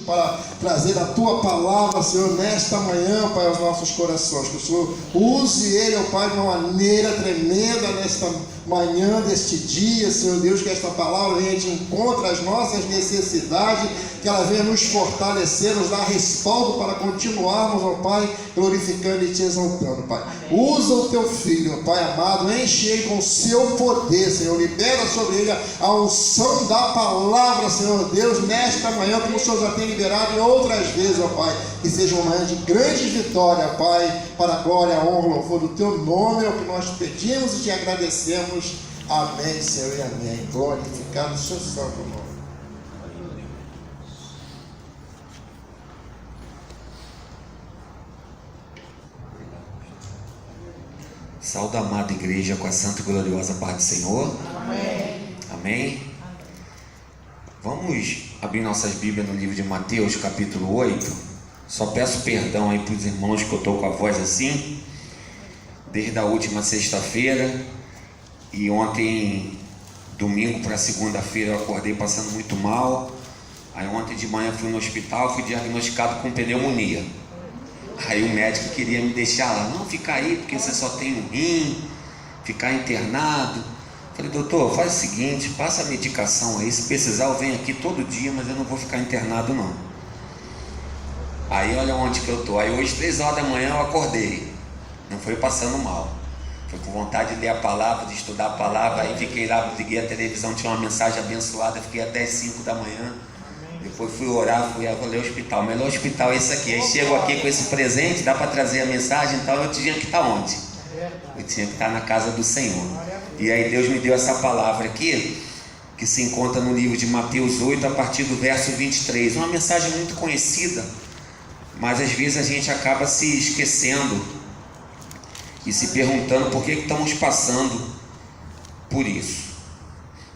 para trazer a Tua palavra, Senhor, nesta manhã, Pai, aos nossos corações. Que o Senhor use ele, ó Pai, de uma maneira tremenda nesta manhã deste dia, Senhor Deus, que esta palavra venha de encontro às nossas necessidades, que ela venha nos fortalecer, nos dar respaldo para continuarmos, ó Pai, glorificando e te exaltando, Pai. Usa o Teu Filho, ó Pai amado, enche ele com o Seu poder, Senhor, libera sobre ele a unção da palavra, Senhor Deus, nesta manhã, como o Senhor já tem liberado em outras vezes, ó Pai, que seja uma manhã de grande vitória, Pai, para a glória, a honra, o louvor do Teu nome, é o que nós pedimos e te agradecemos. Amém, Senhor, e amém. Glorificado o Seu santo nome. Saúde a amada igreja com a santa e gloriosa paz do Senhor. Amém. Amém. Vamos abrir nossas Bíblias no livro de Mateus, capítulo 8. Só peço perdão aí para os irmãos que eu estou com a voz assim, desde a última sexta-feira. E ontem, domingo para segunda-feira, eu acordei passando muito mal. Aí ontem de manhã fui no hospital, fui diagnosticado com pneumonia. Aí o médico queria me deixar lá, não, fica aí porque você só tem um rim, ficar internado. Falei, doutor, faz o seguinte, passa a medicação aí, se precisar eu venho aqui todo dia, mas eu não vou ficar internado não. Aí olha onde que eu estou. Aí hoje 3 horas da manhã eu acordei, não foi passando mal, foi com vontade de ler a palavra, de estudar a palavra. Aí fiquei lá, liguei a televisão, tinha uma mensagem abençoada, fiquei até as 5 da manhã. Depois fui orar, fui ler o hospital. O melhor hospital é esse aqui. Aí chego aqui com esse presente, dá para trazer a mensagem. Então eu tinha que estar onde? Eu tinha que estar na casa do Senhor. E aí Deus me deu essa palavra aqui, que se encontra no livro de Mateus 8, a partir do verso 23. Uma mensagem muito conhecida, mas às vezes a gente acaba se esquecendo e se perguntando por que estamos passando por isso.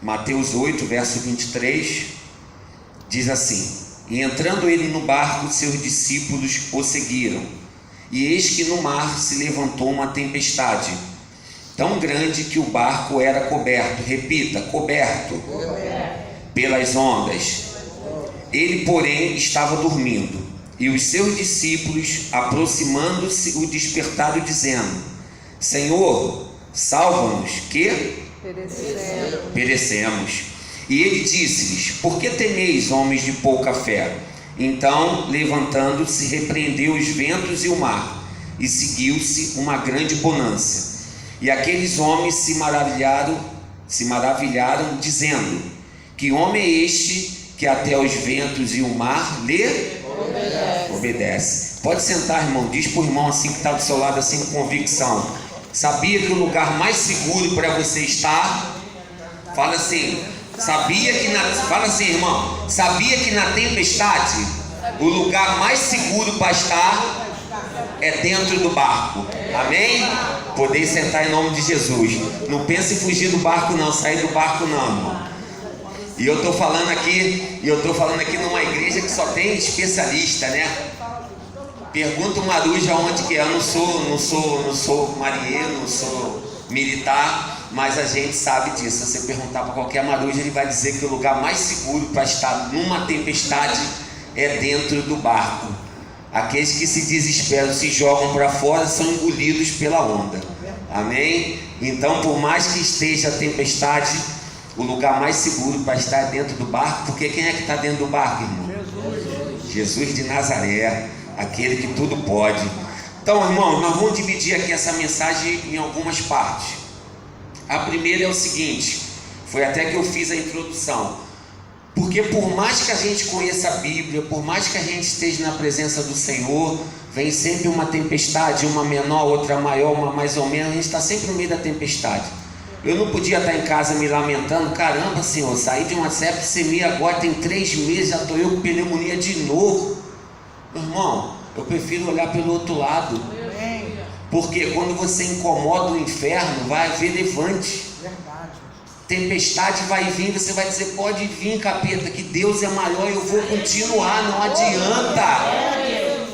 Mateus 8, verso 23 diz assim: e entrando ele no barco, seus discípulos o seguiram. E eis que no mar se levantou uma tempestade, tão grande que o barco era coberto, repita, coberto, pelas ondas. Ele, porém, estava dormindo. E os seus discípulos, aproximando-se, o despertaram, dizendo: Senhor, salva-nos, que perecemos. E ele disse-lhes: por que temeis, homens de pouca fé? Então, levantando-se, repreendeu os ventos e o mar, e seguiu-se uma grande bonança. E aqueles homens se maravilharam, dizendo: que homem é este que até os ventos e o mar lhe obedece? Pode sentar, irmão. Diz para o irmão assim que está do seu lado, assim com convicção: sabia que o lugar mais seguro para você estar? Fala assim. Fala assim, irmão, sabia que na tempestade o lugar mais seguro para estar é dentro do barco? Amém? Poder sentar em nome de Jesus. Não pense em fugir do barco não, sair do barco não, irmão. E eu estou falando aqui numa igreja que só tem especialista, né? Pergunta o Maruja onde que é. Eu não sou marinheiro, não sou militar, mas a gente sabe disso. Se você perguntar para qualquer maruja, ele vai dizer que o lugar mais seguro para estar numa tempestade é dentro do barco. Aqueles que se desesperam, se jogam para fora, são engolidos pela onda. Amém? Então, por mais que esteja a tempestade, o lugar mais seguro para estar é dentro do barco. Porque quem é que está dentro do barco, irmão? Jesus de Nazaré, aquele que tudo pode. Então, irmão, nós vamos dividir aqui essa mensagem em algumas partes. A primeira é o seguinte, foi até que eu fiz a introdução, porque por mais que a gente conheça a Bíblia, por mais que a gente esteja na presença do Senhor, vem sempre uma tempestade, uma menor, outra maior, uma mais ou menos, a gente está sempre no meio da tempestade. Eu não podia estar em casa me lamentando: caramba, Senhor, saí de uma septicemia agora, tem 3 meses, já estou eu com pneumonia de novo. Irmão, eu prefiro olhar pelo outro lado. Porque quando você incomoda o inferno, vai haver levante. Tempestade vai vir, você vai dizer: pode vir, capeta, que Deus é maior, eu vou continuar, não adianta.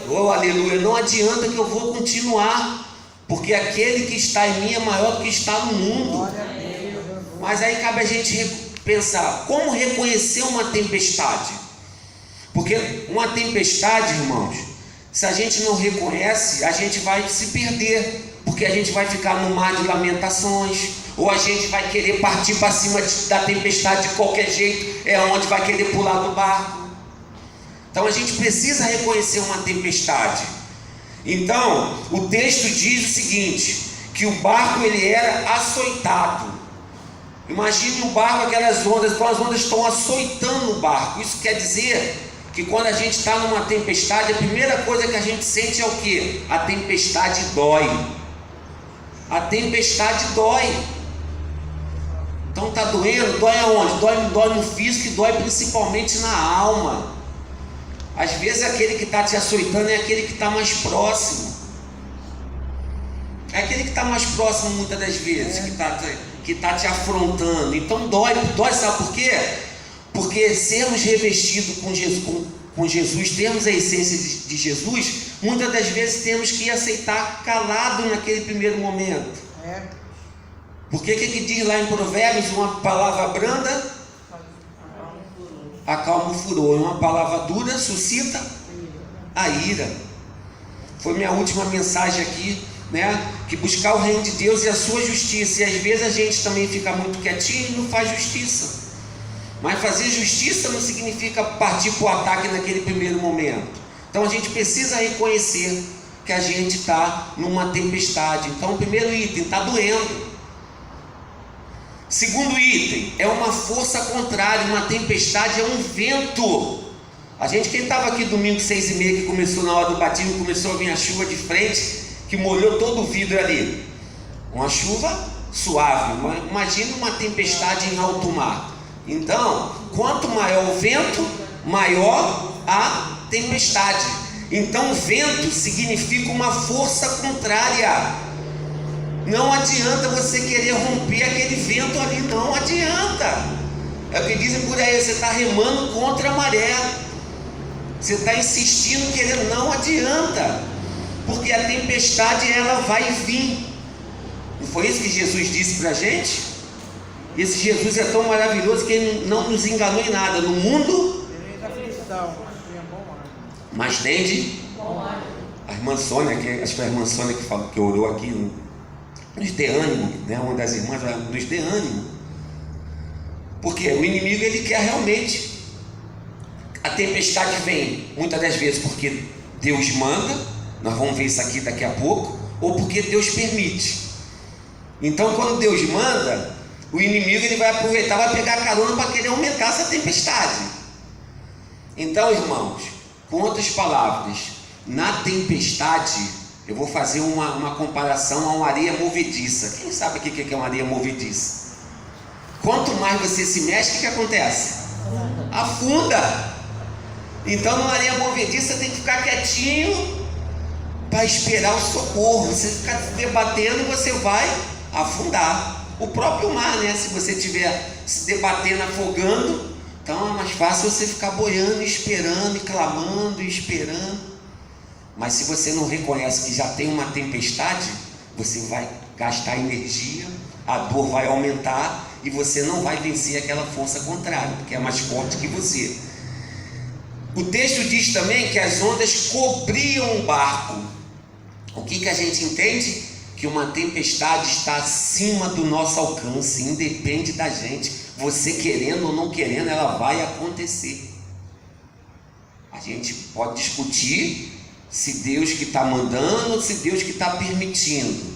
Oh, aleluia, não adianta que eu vou continuar, porque aquele que está em mim é maior do que está no mundo. Mas aí cabe a gente pensar, como reconhecer uma tempestade? Porque uma tempestade, irmãos, se a gente não reconhece, a gente vai se perder, porque a gente vai ficar no mar de lamentações, ou a gente vai querer partir para cima da tempestade de qualquer jeito, é onde vai querer pular do barco. Então a gente precisa reconhecer uma tempestade. Então o texto diz o seguinte, que o barco ele era açoitado. Imagine o barco, aquelas ondas, então as ondas estão açoitando o barco. Isso quer dizer que quando a gente está numa tempestade, a primeira coisa que a gente sente é o quê? A tempestade dói. A tempestade dói. Então está doendo, dói aonde? Dói no físico e dói principalmente na alma. Às vezes aquele que está te açoitando é aquele que está mais próximo. É aquele que está mais próximo muitas das vezes, que está te afrontando. Então dói, sabe por quê? Porque sermos revestidos com Jesus, termos a essência de Jesus, muitas das vezes temos que aceitar calado naquele primeiro momento. Porque o que diz lá em Provérbios? Uma palavra branda acalma o furor, uma palavra dura suscita a ira. Foi minha última mensagem aqui, né? Que buscar o reino de Deus e a sua justiça. E às vezes a gente também fica muito quietinho e não faz justiça. Mas fazer justiça não significa partir para o ataque naquele primeiro momento. Então a gente precisa reconhecer que a gente está numa tempestade. Então o primeiro item, está doendo. Segundo item, é uma força contrária. Uma tempestade é um vento. A gente, quem estava aqui domingo 6h30, que começou na hora do batismo, começou a vir a chuva de frente, que molhou todo o vidro ali. Uma chuva suave. Imagina uma tempestade em alto mar. Então, quanto maior o vento, maior a tempestade. Então, o vento significa uma força contrária. Não adianta você querer romper aquele vento ali, não adianta. É o que dizem por aí, você está remando contra a maré. Você está insistindo, querendo, não adianta. Porque a tempestade, ela vai vir. Não foi isso que Jesus disse para a gente? Esse Jesus é tão maravilhoso que ele não nos enganou em nada. No mundo, mas tende. A irmã Sônia, acho que foi a irmã Sônia que orou aqui, nos dê ânimo, né? Uma das irmãs, nos dê ânimo. Porque o inimigo, ele quer realmente. A tempestade vem muitas das vezes porque Deus manda, nós vamos ver isso aqui daqui a pouco, ou porque Deus permite. Então quando Deus manda, o inimigo ele vai aproveitar, vai pegar carona para querer aumentar essa tempestade. Então, irmãos, com outras palavras, na tempestade, eu vou fazer uma comparação a uma areia movediça. Quem sabe o que é uma areia movediça? Quanto mais você se mexe, o que acontece? Afunda. Então, numa areia movediça, você tem que ficar quietinho para esperar o socorro. Você ficar debatendo, você vai afundar. O próprio mar, né? Se você estiver se debatendo, afogando, então é mais fácil você ficar boiando, esperando, e clamando, e esperando. Mas se você não reconhece que já tem uma tempestade, você vai gastar energia, a dor vai aumentar e você não vai vencer aquela força contrária, porque é mais forte que você. O texto diz também que as ondas cobriam o barco. O que a gente entende? Que uma tempestade está acima do nosso alcance, independe da gente. Você querendo ou não querendo, ela vai acontecer. A gente pode discutir se Deus que está mandando ou se Deus que está permitindo.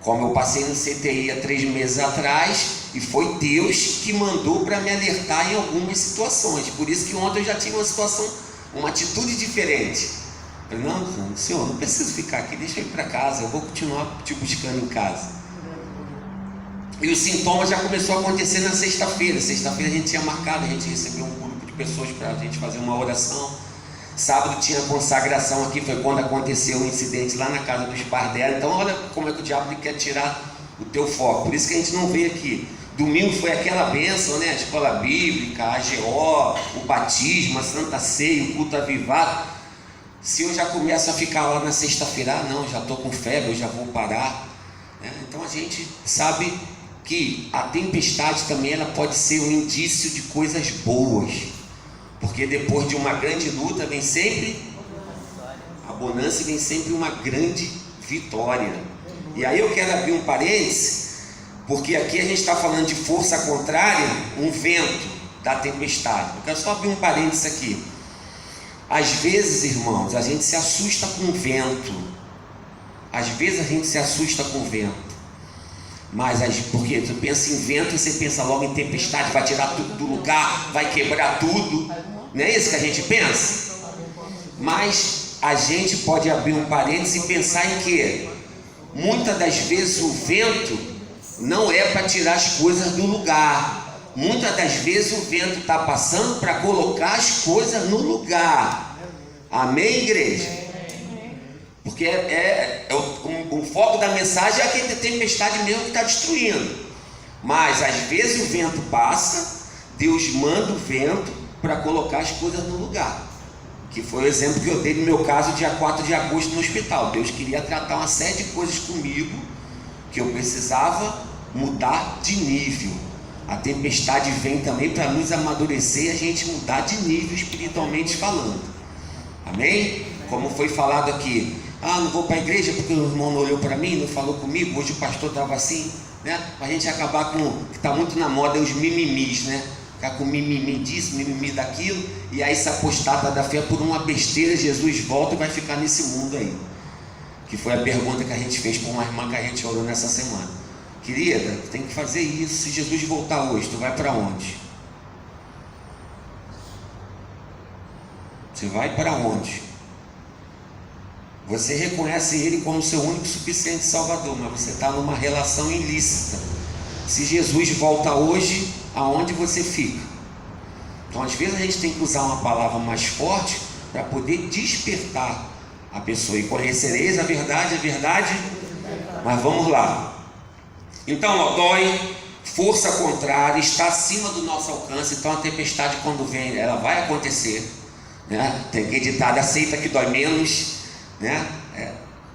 Como eu passei no CTI há 3 meses atrás, e foi Deus que mandou para me alertar em algumas situações. Por isso que ontem eu já tinha uma situação, uma atitude diferente. Eu falei, não, senhor, não preciso ficar aqui, deixa eu ir para casa, eu vou continuar te buscando em casa. E o sintoma já começou a acontecer na sexta-feira. Sexta-feira a gente tinha marcado, a gente recebeu um grupo de pessoas para a gente fazer uma oração. Sábado tinha consagração aqui, foi quando aconteceu o incidente lá na casa dos pais dela. Então olha como é que o diabo quer tirar o teu foco. Por isso que a gente não veio aqui. Domingo foi aquela bênção, né? A escola bíblica, a AGO, o batismo, a Santa Ceia, o culto avivado. Se eu já começo a ficar lá na sexta-feira, não, já estou com febre, eu já vou parar, né? Então a gente sabe que a tempestade também ela pode ser um indício de coisas boas. Porque depois de uma grande luta vem sempre a bonança e vem sempre uma grande vitória. E aí eu quero abrir um parênteses, porque aqui a gente está falando de força contrária, um vento da tempestade. Eu quero só abrir um parênteses aqui. Às vezes, irmãos, a gente se assusta com o vento. Às vezes a gente se assusta com o vento. Mas porque tu pensa em vento e você pensa logo em tempestade, vai tirar tudo do lugar, vai quebrar tudo. Não é isso que a gente pensa? Mas a gente pode abrir um parênteses e pensar em que muitas das vezes o vento não é para tirar as coisas do lugar. Muitas das vezes o vento está passando para colocar as coisas no lugar. Amém, igreja? Porque o foco da mensagem é aquela tempestade mesmo que está destruindo. Mas às vezes o vento passa, Deus manda o vento para colocar as coisas no lugar. Que foi o exemplo que eu dei no meu caso, dia 4 de agosto no hospital. Deus queria tratar uma série de coisas comigo, que eu precisava mudar de nível. A tempestade vem também para nos amadurecer e a gente mudar de nível espiritualmente falando. Amém? Como foi falado aqui, não vou para a igreja porque o irmão não olhou para mim, não falou comigo, hoje o pastor estava assim, né? Para a gente acabar com, que está muito na moda, os mimimis, né? Ficar com mimimi disso, mimimi daquilo, e aí se apostar da fé por uma besteira, Jesus volta e vai ficar nesse mundo aí. Que foi a pergunta que a gente fez para uma irmã que a gente orou nessa semana. Querida, tu tem que fazer isso. Se Jesus voltar hoje, tu vai para onde? Você vai para onde? Você reconhece Ele como seu único e suficiente Salvador, mas você está numa relação ilícita. Se Jesus volta hoje, aonde você fica? Então às vezes a gente tem que usar uma palavra mais forte para poder despertar a pessoa. E conhecereis a verdade, mas vamos lá. Então, Lodói, força contrária, está acima do nosso alcance. Então a tempestade, quando vem, ela vai acontecer, né? Tem que editar, aceita que dói menos, né?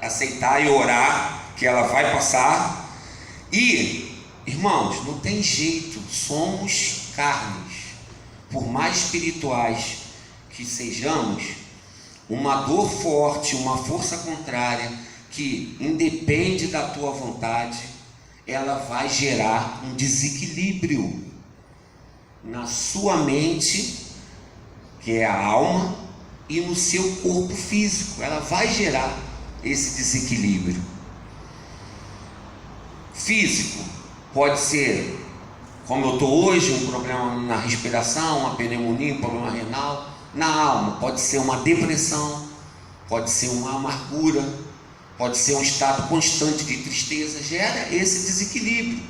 Aceitar e orar que ela vai passar. E, irmãos, não tem jeito, somos carnes. Por mais espirituais que sejamos, uma dor forte, uma força contrária que independe da tua vontade, ela vai gerar um desequilíbrio na sua mente, que é a alma, e no seu corpo físico. Ela vai gerar esse desequilíbrio físico. Pode ser, como eu estou hoje, um problema na respiração, uma pneumonia, um problema renal. Na alma pode ser uma depressão, pode ser uma amargura, pode ser um estado constante de tristeza. Gera esse desequilíbrio.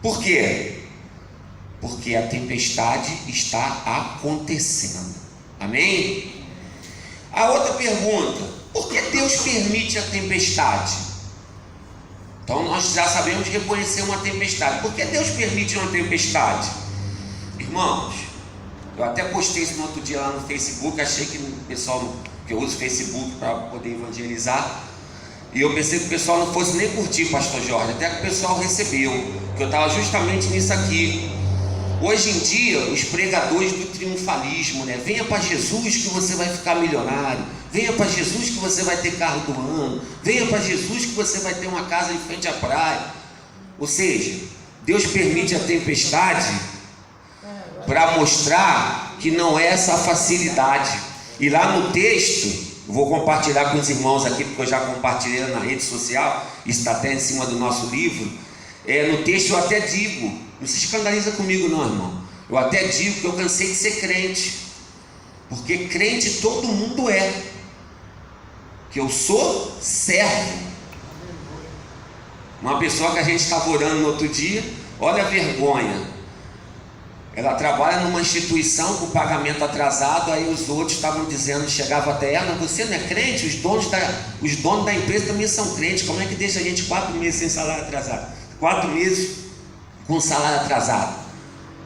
Por quê? Porque a tempestade está acontecendo. Amém? A outra pergunta: por que Deus permite a tempestade? Então nós já sabemos reconhecer uma tempestade. Por que Deus permite uma tempestade? Irmãos, eu até postei isso no outro dia lá no Facebook. Achei que o pessoal, que eu uso o Facebook para poder evangelizar, e eu pensei que o pessoal não fosse nem curtir, pastor Jorge, até que o pessoal recebeu, que eu estava justamente nisso aqui. Hoje em dia, os pregadores do triunfalismo, né? Venha para Jesus que você vai ficar milionário, venha para Jesus que você vai ter carro do ano, venha para Jesus que você vai ter uma casa em frente à praia. Ou seja, Deus permite a tempestade para mostrar que não é essa facilidade. E lá no texto, vou compartilhar com os irmãos aqui, porque eu já compartilhei na rede social, está até em cima do nosso livro. No texto eu até digo, não se escandaliza comigo não, irmão, eu até digo que eu cansei de ser crente, porque crente todo mundo é, que eu sou servo. Uma pessoa que a gente estava orando no outro dia, olha a vergonha, ela trabalha numa instituição com pagamento atrasado, aí os outros estavam dizendo, chegava até ela: você não é crente? Os donos da empresa também são crentes, como é que deixa a gente 4 meses sem salário atrasado? 4 meses com salário atrasado.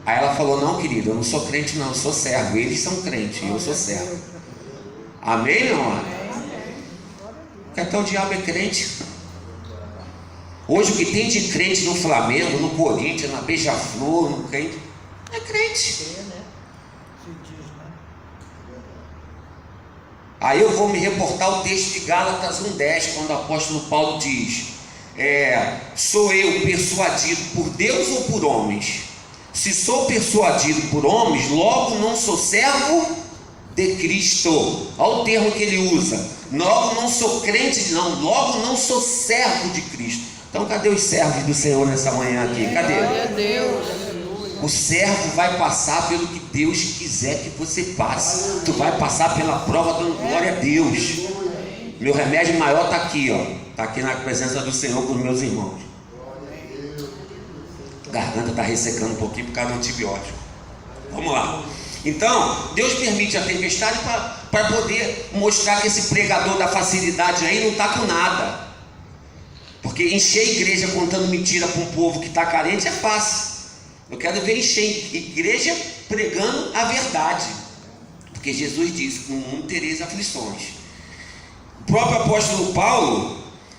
Aí ela falou: não, querido, eu não sou crente não, eu sou servo. Eles são crentes e eu sou servo. Amém, meu amor? Porque até o diabo é crente. Hoje o que tem de crente no Flamengo, no Corinthians, na Beija-Flor, no crente, é crente. Aí eu vou me reportar o texto de Gálatas 1:10, quando o apóstolo Paulo diz: sou eu persuadido por Deus ou por homens? Se sou persuadido por homens, logo não sou servo de Cristo. Olha o termo que ele usa: logo não sou crente, não, logo não sou servo de Cristo. Então cadê os servos do Senhor nessa manhã aqui? Cadê? Glória a Deus. O servo vai passar pelo que Deus quiser que você passe. Tu vai passar pela prova dando glória a Deus. Meu remédio maior está aqui, ó. Está aqui na presença do Senhor com os meus irmãos. A garganta está ressecando um pouquinho por causa do antibiótico. Vamos lá. Então, Deus permite a tempestade para poder mostrar que esse pregador da facilidade aí não está com nada. Porque encher a igreja contando mentira para um povo que está carente é fácil. Eu quero ver encher igreja pregando a verdade. Porque Jesus disse que no mundo tereis aflições. O próprio apóstolo Paulo,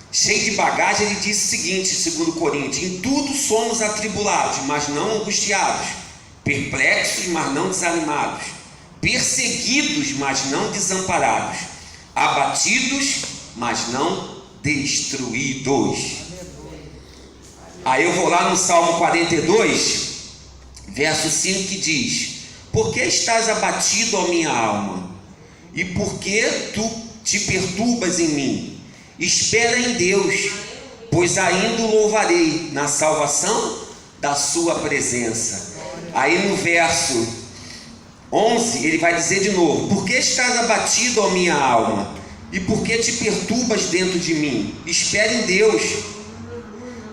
cheio de bagagem, ele disse o seguinte, segundo Coríntios: em tudo somos atribulados, mas não angustiados, perplexos, mas não desanimados, perseguidos, mas não desamparados, abatidos, mas não destruídos. Aí eu vou lá no Salmo 42, verso 5, que diz: por que estás abatido, ó minha alma? E por que tu te perturbas em mim? Espera em Deus, pois ainda o louvarei na salvação da sua presença. Aí no verso 11 ele vai dizer de novo: por que estás abatido, ó minha alma? E por que te perturbas dentro de mim? Espera em Deus,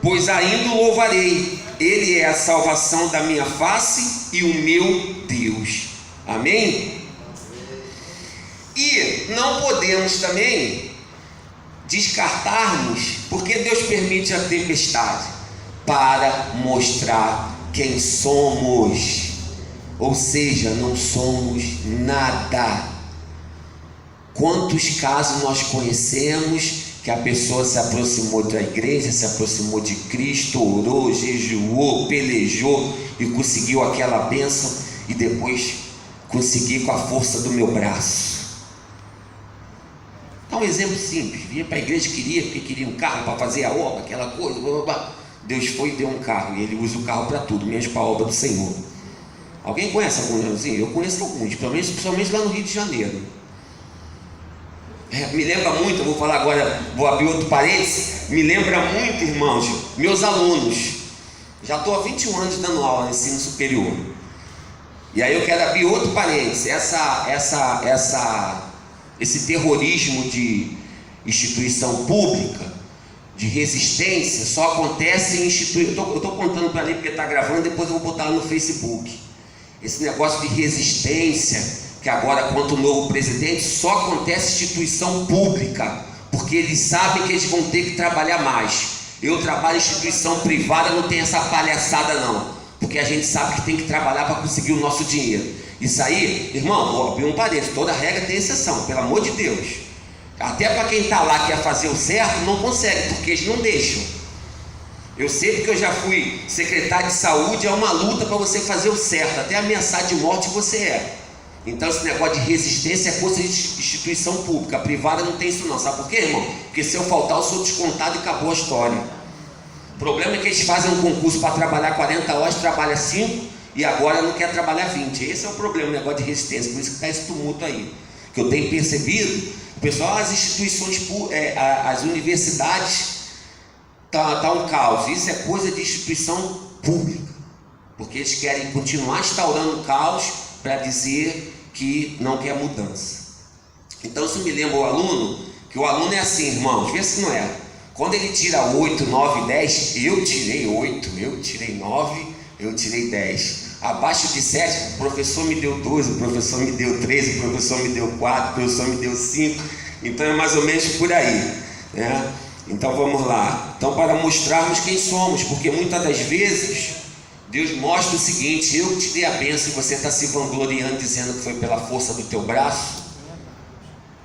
pois ainda o louvarei. Ele é a salvação da minha face e o meu Deus. Amém? E não podemos também descartarmos, porque Deus permite a tempestade para mostrar quem somos. Ou seja, não somos nada. Quantos casos nós conhecemos que a pessoa se aproximou da igreja, se aproximou de Cristo, orou, jejuou, pelejou e conseguiu aquela bênção, e depois consegui com a força do meu braço. Dá um exemplo simples: vinha para a igreja, porque queria um carro para fazer a obra, aquela coisa, blá, blá, blá. Deus foi e deu um carro, e ele usa o carro para tudo, menos para a obra do Senhor. Alguém conhece algum assim? Eu conheço alguns, principalmente lá no Rio de Janeiro. Me lembra muito, eu vou falar agora, vou abrir outro parênteses. Me lembra muito, irmãos, meus alunos. Já estou há 21 anos dando aula no ensino superior. E aí eu quero abrir outro parênteses. Esse terrorismo de instituição pública, de resistência, só acontece em instituição. Eu estou contando para ali porque está gravando, depois eu vou botar no Facebook. Esse negócio de resistência, que agora, quanto o novo presidente, só acontece em instituição pública, porque eles sabem que eles vão ter que trabalhar mais. Eu trabalho em instituição privada, não tem essa palhaçada não, porque a gente sabe que tem que trabalhar para conseguir o nosso dinheiro. Isso aí, irmão, vou abrir um parênteses, toda regra tem exceção, pelo amor de Deus. Até para quem está lá, quer fazer o certo, não consegue, porque eles não deixam. Eu sei porque eu já fui secretário de saúde, é uma luta para você fazer o certo, até ameaçar de morte você é. Então esse negócio de resistência é coisa de instituição pública. A privada não tem isso não. Sabe por quê, irmão? Porque se eu faltar eu sou descontado e acabou a história. O problema é que eles fazem um concurso para trabalhar 40 horas, trabalha 5 e agora não quer trabalhar 20. Esse é o problema, o negócio de resistência. Por isso que está esse tumulto aí. Que eu tenho percebido, o pessoal, as instituições, as universidades, tá um caos. Isso é coisa de instituição pública. Porque eles querem continuar instaurando caos para dizer que não quer mudança. Então isso me lembra o aluno, que o aluno é assim, irmãos, vê se não é. Quando ele tira 8, 9, 10, eu tirei 8, eu tirei 9, eu tirei 10. Abaixo de 7, o professor me deu 12, o professor me deu 13, o professor me deu 4, o professor me deu 5. Então é mais ou menos por aí, né? Então vamos lá. Então, para mostrarmos quem somos, porque muitas das vezes Deus mostra o seguinte: eu te dei a bênção e você está se vangloriando, dizendo que foi pela força do teu braço.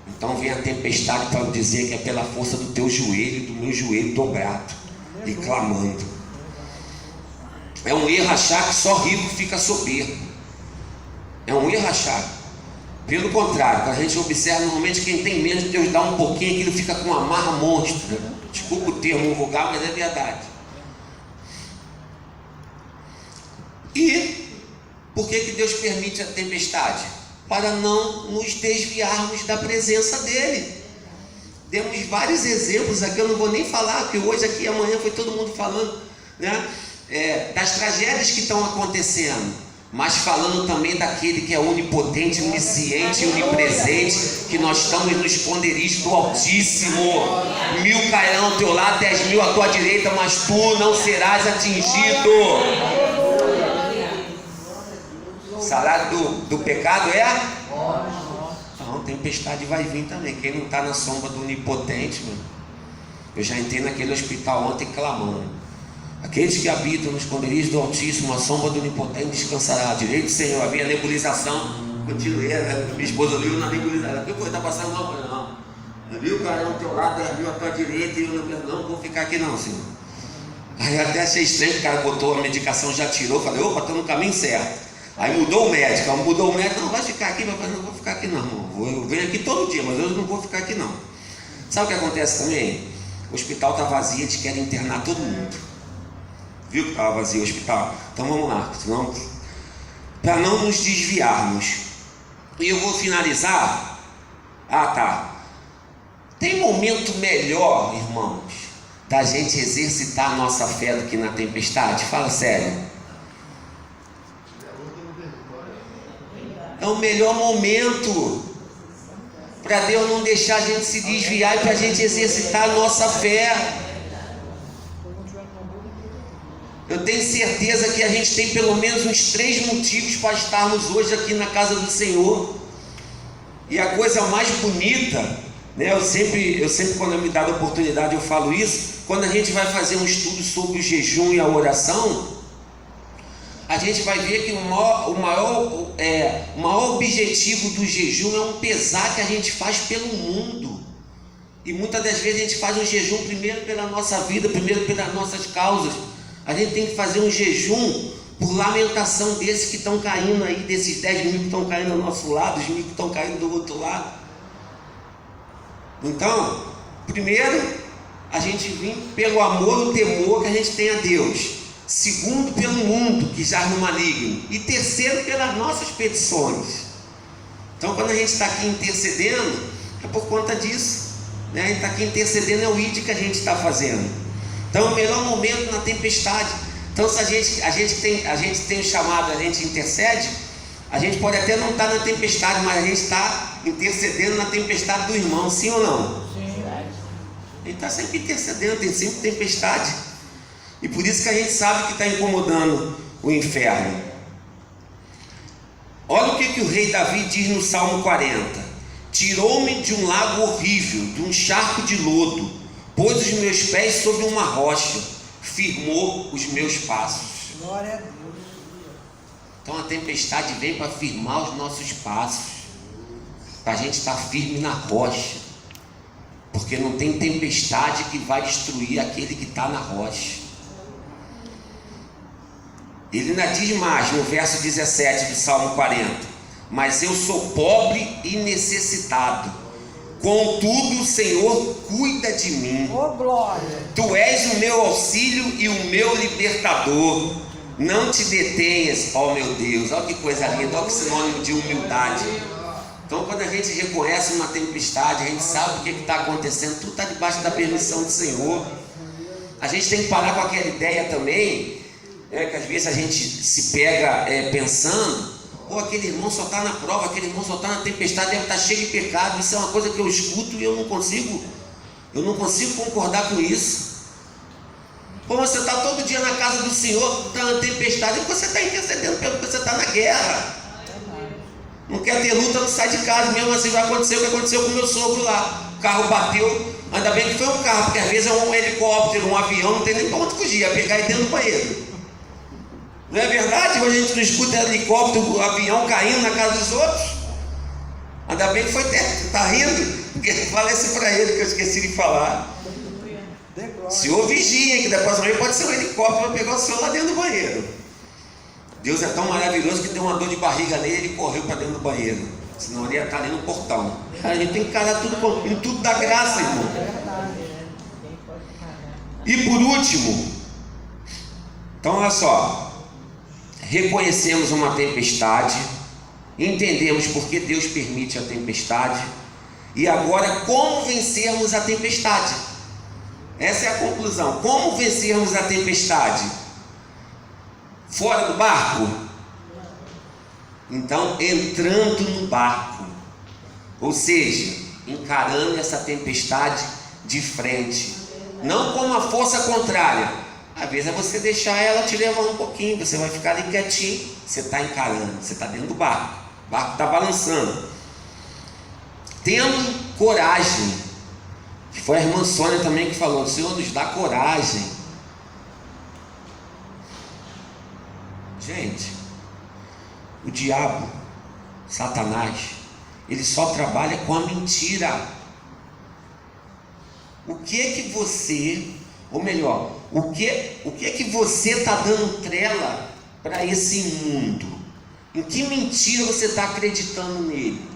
Então vem a tempestade para dizer que é pela força do teu joelho, do meu joelho dobrado e clamando. É um erro achar que só rico fica soberbo. É um erro achar. Pelo contrário, quando a gente observa, normalmente quem tem menos, Deus dá um pouquinho, aquilo fica com uma marra monstra. Desculpa o termo vulgar, mas é verdade. E por que Deus permite a tempestade? Para não nos desviarmos da presença dele. Temos vários exemplos aqui, eu não vou nem falar, que hoje aqui, amanhã foi todo mundo falando, né? Das tragédias que estão acontecendo, mas falando também daquele que é onipotente, onisciente, onipresente, que nós estamos no esconderijo do Altíssimo. 1000 cairão ao teu lado, 10.000 à tua direita, mas tu não serás atingido. O salário do pecado é? Então, tempestade vai vir também. Quem não está na sombra do onipotente, mano, eu já entrei naquele hospital ontem clamando. Aqueles que habitam no esconderijo do Altíssimo, a sombra do Onipotente descansará. Direito, Senhor, havia nebulização. Continuei, minha esposa viu na nebulização. Que coisa está passando? Não. Viu, cara, ao teu lado, viu a tua direita. E eu não vou ficar aqui não, Senhor. Aí até achei estranho, o cara botou a medicação, já tirou. Falei, opa, estou no caminho certo. Aí mudou o médico. Não, vai ficar aqui. Mas não vou ficar aqui não. Eu venho aqui todo dia, mas hoje não vou ficar aqui não. Sabe o que acontece também? O hospital está vazio, eles querem internar todo mundo. Viu que estava vazio o hospital? Então vamos lá, para não nos desviarmos. E eu vou finalizar. Tem momento melhor, irmãos, da gente exercitar a nossa fé do que na tempestade? Fala sério. É o melhor momento para Deus não deixar a gente se desviar e para a gente exercitar a nossa fé. Eu tenho certeza que a gente tem pelo menos uns 3 motivos para estarmos hoje aqui na casa do Senhor. E a coisa mais bonita, né, eu sempre quando me dá a oportunidade eu falo isso, quando a gente vai fazer um estudo sobre o jejum e a oração, a gente vai ver que o maior objetivo do jejum é um pesar que a gente faz pelo mundo. E muitas das vezes a gente faz um jejum primeiro pela nossa vida, primeiro pelas nossas causas. A gente tem que fazer um jejum por lamentação desses que estão caindo aí, desses 10.000 que estão caindo ao nosso lado, os 1.000 que estão caindo do outro lado. Então, primeiro, a gente vem pelo amor e temor que a gente tem a Deus. Segundo, pelo mundo que jaz no maligno. E terceiro, pelas nossas petições. Então, quando a gente está aqui intercedendo, é por conta disso, né? A gente está aqui intercedendo, é o ID que a gente está fazendo. Então, o melhor momento na tempestade. Então, se a gente tem o chamado, a gente intercede, a gente pode até não estar na tempestade, mas a gente está intercedendo na tempestade do irmão, sim ou não? Sim. A gente está sempre intercedendo, tem sempre tempestade. E por isso que a gente sabe que está incomodando o inferno. Olha o que o rei Davi diz no Salmo 40. Tirou-me de um lago horrível, de um charco de lodo, pôs os meus pés sobre uma rocha, firmou os meus passos. Glória a Deus. Então a tempestade vem para firmar os nossos passos, para a gente estar firme na rocha, porque não tem tempestade que vai destruir aquele que está na rocha. Ele ainda diz mais no verso 17 do Salmo 40: mas eu sou pobre e necessitado, contudo o Senhor cuida de mim. Oh, glória. Tu és o meu auxílio e o meu libertador. Não te detenhas, ó meu Deus. Olha que coisa linda, olha que sinônimo de humildade. Então, quando a gente reconhece uma tempestade, a gente sabe o que está acontecendo, tudo está debaixo da permissão do Senhor. A gente tem que parar com aquela ideia também, que às vezes a gente se pega pensando: pô, aquele irmão só está na prova, aquele irmão só está na tempestade, deve estar cheio de pecado. Isso é uma coisa que eu escuto e eu não consigo concordar com isso. Pô, você está todo dia na casa do Senhor, está na tempestade, e você está intercedendo pelo que você está na guerra. Não quer ter luta, não sai de casa. Mesmo assim vai acontecer o que aconteceu com o meu sogro lá. O carro bateu, ainda bem que foi um carro, porque às vezes é um helicóptero, um avião, não tem nem para onde fugir, ia pegar ele dentro do banheiro. Não é verdade? Hoje a gente não escuta helicóptero, avião caindo na casa dos outros. Ainda bem que foi teto, tá rindo? Porque fala isso para ele que eu esqueci de falar. Senhor vigia, que da próxima vez pode ser um helicóptero para pegar o senhor lá dentro do banheiro. Deus é tão maravilhoso que deu uma dor de barriga nele e ele correu para dentro do banheiro. Senão ele ia estar ali no portão. A gente tem que encarar tudo, em tudo da graça, irmão. E por último, então olha só, reconhecemos uma tempestade, entendemos por que Deus permite a tempestade, e agora como vencermos a tempestade? Essa é a conclusão. Como vencermos a tempestade? Fora do barco? Então, entrando no barco, ou seja, encarando essa tempestade de frente, não com uma força contrária. Às vezes é você deixar ela te levar um pouquinho, você vai ficar ali quietinho, você está encarando, você está dentro do barco, o barco está balançando. Tendo coragem, que foi a irmã Sônia também que falou, o Senhor nos dá coragem. Gente, o diabo, Satanás, ele só trabalha com a mentira. O que é que você, ou melhor, o que é que você está dando trela para esse mundo? Em que mentira você está acreditando nele?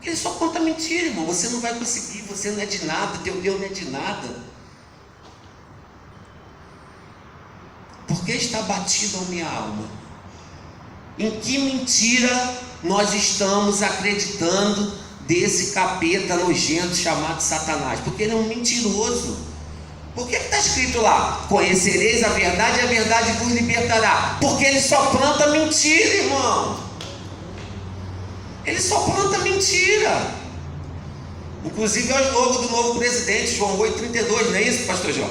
Ele só conta mentira, irmão. Você não vai conseguir, você não é de nada, teu Deus não é de nada. Por que está batido a minha alma? Em que mentira nós estamos acreditando desse capeta nojento chamado Satanás? Porque ele é um mentiroso. Por que está escrito lá? Conhecereis a verdade e a verdade vos libertará. Porque ele só planta mentira, irmão. Ele só planta mentira. Inclusive é o slogan do novo presidente, João 8,32, não é isso, pastor João?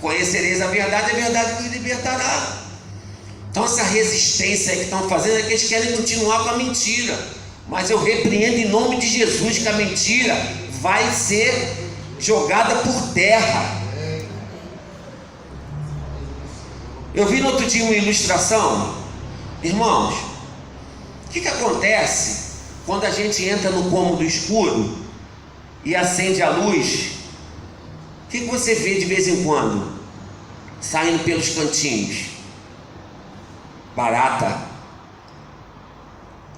Conhecereis a verdade e a verdade vos libertará. Então essa resistência aí que estão fazendo é que eles querem continuar com a mentira. Mas eu repreendo em nome de Jesus que a mentira vai ser jogada por terra. Eu vi no outro dia uma ilustração. Irmãos, o que acontece quando a gente entra no cômodo escuro e acende a luz? O que você vê de vez em quando? Saindo pelos cantinhos? Barata.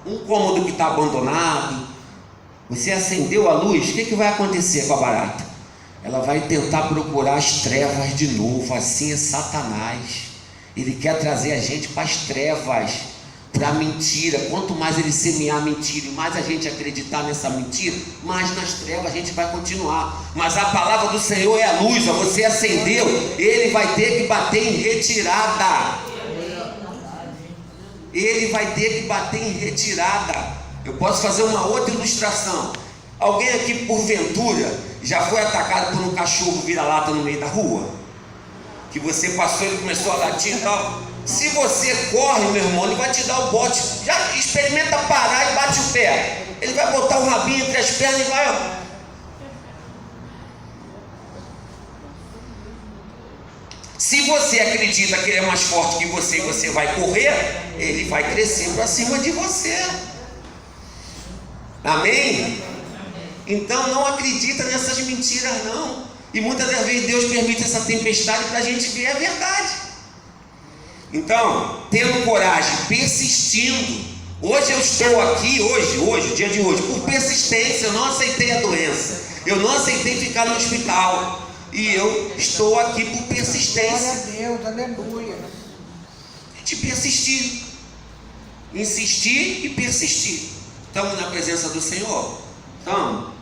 Um cômodo que está abandonado, você acendeu a luz, o que vai acontecer com a barata? Ela vai tentar procurar as trevas de novo. Assim é Satanás. Ele quer trazer a gente para as trevas, para a mentira. Quanto mais ele semear mentira e mais a gente acreditar nessa mentira, mais nas trevas a gente vai continuar. Mas a palavra do Senhor é a luz, ó. Você acendeu, ele vai ter que bater em retirada. Ele vai ter que bater em retirada. Eu posso fazer uma outra ilustração. Alguém aqui porventura já foi atacado por um cachorro vira-lata no meio da rua? Que você passou e ele começou a latir e tal. Se você corre, meu irmão, ele vai te dar o bote. Já experimenta parar e bate o pé. Ele vai botar o rabinho entre as pernas e vai, ó. Se você acredita que ele é mais forte que você e você vai correr, ele vai crescer para cima de você. Amém? Então não acredita nessas mentiras não. E muitas das vezes Deus permite essa tempestade para a gente ver a verdade. Então, tendo coragem, persistindo. Hoje eu estou aqui, hoje, dia de hoje, por persistência. Eu não aceitei a doença, eu não aceitei ficar no hospital, e eu estou aqui por persistência. Glória a Deus, aleluia. De persistir, insistir e persistir. Estamos na presença do Senhor?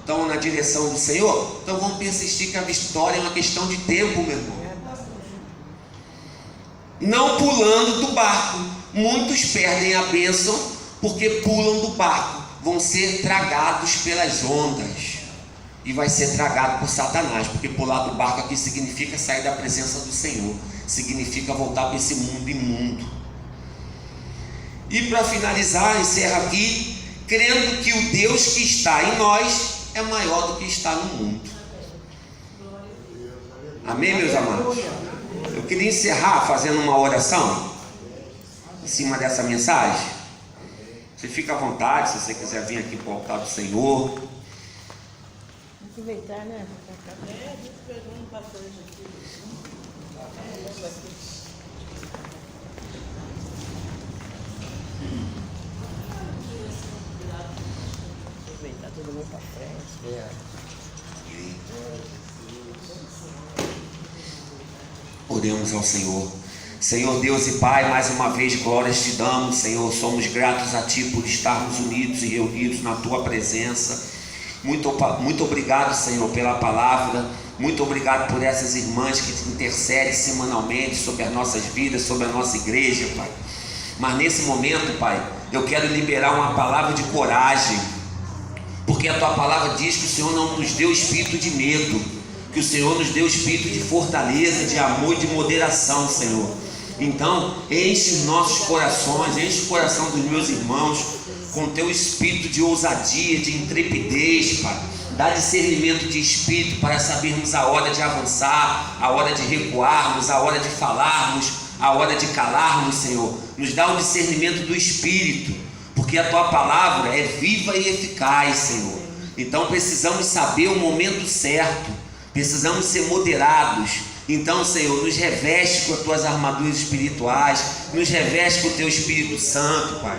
Estamos na direção do Senhor? Então vamos persistir, que a vitória é uma questão de tempo, meu irmão. Não pulando do barco. Muitos perdem a bênção porque pulam do barco, vão ser tragados pelas ondas e vai ser tragado por Satanás, porque pular do barco aqui significa sair da presença do Senhor, significa voltar para esse mundo imundo. E para finalizar, encerro aqui crendo que o Deus que está em nós é maior do que está no mundo. Amém, meus amados? Eu queria encerrar fazendo uma oração em cima dessa mensagem. Você fica à vontade, se você quiser vir aqui para o altar do Senhor. Aproveitar, né? Tá todo mundo pra frente. Oremos ao Senhor. Senhor Deus e Pai, mais uma vez glórias te damos, Senhor. Somos gratos a Ti por estarmos unidos e reunidos na Tua presença. Muito obrigado, Senhor, pela palavra. Muito obrigado por essas irmãs que intercedem semanalmente sobre as nossas vidas, sobre a nossa igreja, Pai. Mas nesse momento, Pai, eu quero liberar uma palavra de coragem, porque a Tua palavra diz que o Senhor não nos deu espírito de medo, que o Senhor nos deu espírito de fortaleza, de amor e de moderação, Senhor. Então, enche os nossos corações, enche o coração dos meus irmãos com Teu espírito de ousadia, de intrepidez, Pai. Dá discernimento de espírito para sabermos a hora de avançar, a hora de recuarmos, a hora de falarmos, a hora de calarmos, Senhor. Nos dá um discernimento do espírito, porque a Tua palavra é viva e eficaz, Senhor. Então precisamos saber o momento certo, precisamos ser moderados. Então, Senhor, nos reveste com as Tuas armaduras espirituais, nos reveste com o Teu Espírito Santo, Pai,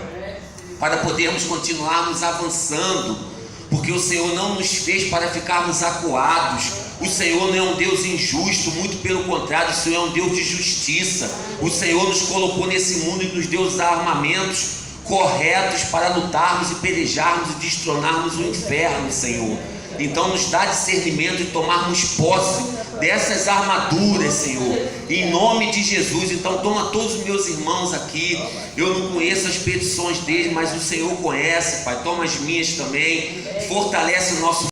para podermos continuarmos avançando, porque o Senhor não nos fez para ficarmos acuados. O Senhor não é um Deus injusto, muito pelo contrário, o Senhor é um Deus de justiça. O Senhor nos colocou nesse mundo e nos deu os armamentos corretos para lutarmos e pelejarmos e destronarmos o inferno, Senhor. Então nos dá discernimento e tomarmos posse dessas armaduras, Senhor, em nome de Jesus. Então toma todos os meus irmãos aqui. Eu não conheço as petições deles, mas o Senhor conhece, Pai. Toma as minhas também. Fortalece o nosso